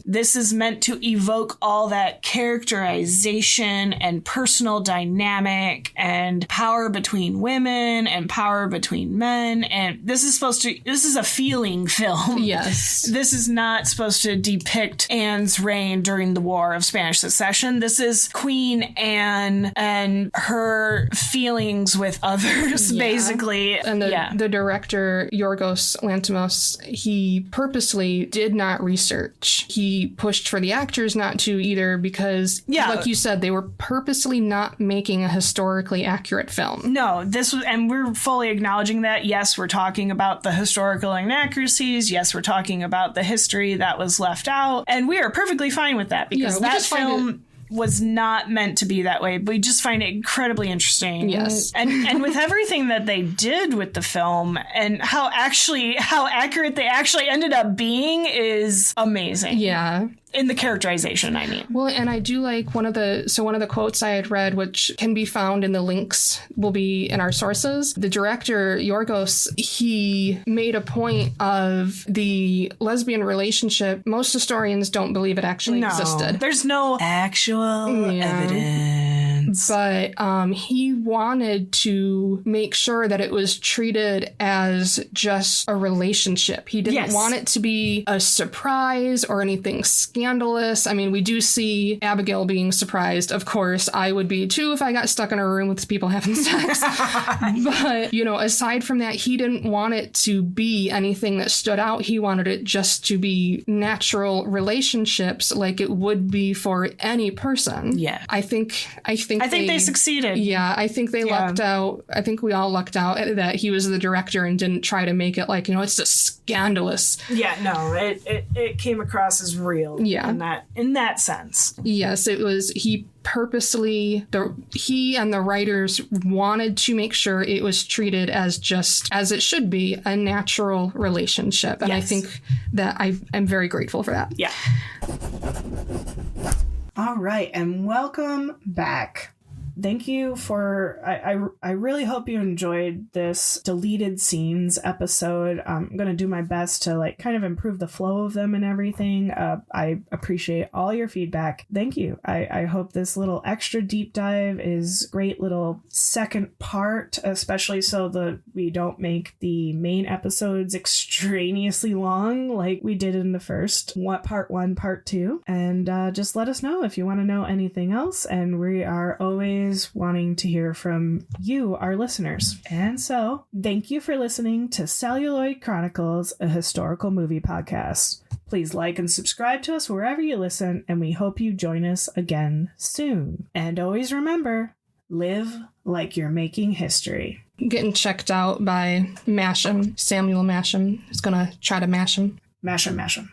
This is meant to evoke all that characterization and personal dynamic and power between women and power between men. And this is a feeling film. Yes. This is not supposed to depict Anne's reign during the War of Spanish Succession. This is Queen Anne and her feelings with others, basically. And the director, Yorgos Lanthimos, he purposely did not research. He pushed for the actors not to either because, like you said, they were purposely not making a historically accurate film. No, and we're fully acknowledging that. Yes, we're talking about the historical inaccuracies. Yes, we're talking about the history that was left out. And we are perfectly fine with that because that film was not meant to be that way. We just find it incredibly interesting. Yes. And with everything that they did with the film and how accurate they actually ended up being is amazing. Yeah. In the characterization, I mean. Well, and I do like one of the quotes I had read, which can be found in the links, will be in our sources. The director, Yorgos, he made a point of the lesbian relationship. Most historians don't believe it actually existed. There's no actual evidence. But he wanted to make sure that it was treated as just a relationship. He didn't want it to be a surprise or anything scandalous. I mean, we do see Abigail being surprised. Of course, I would be too if I got stuck in a room with people having sex. But, aside from that, he didn't want it to be anything that stood out. He wanted it just to be natural relationships like it would be for any person. Yeah. I think they succeeded. Yeah, I think they lucked out. I think we all lucked out that he was the director and didn't try to make it like, it's just scandalous. Yeah, no, it came across as real. Yeah. In that sense. Yes, it was. He purposely, he and the writers wanted to make sure it was treated as just as it should be, a natural relationship. And I think that I'm very grateful for that. Yeah. All right, and welcome back. Thank you for, I really hope you enjoyed this deleted scenes episode. I'm going to do my best to kind of improve the flow of them and everything. I appreciate all your feedback. Thank you. I hope this little extra deep dive is great little second part, especially so that we don't make the main episodes extraneously long like we did in the first part 1, part 2. And just let us know if you want to know anything else. And we are always wanting to hear from you, our listeners. And so, thank you for listening to Celluloid Chronicles, a historical movie podcast. Please like and subscribe to us wherever you listen, and we hope you join us again soon. And always remember, live like you're making history. Getting checked out by Masham. Samuel Masham is going to try to mash him. Mash him, mash him.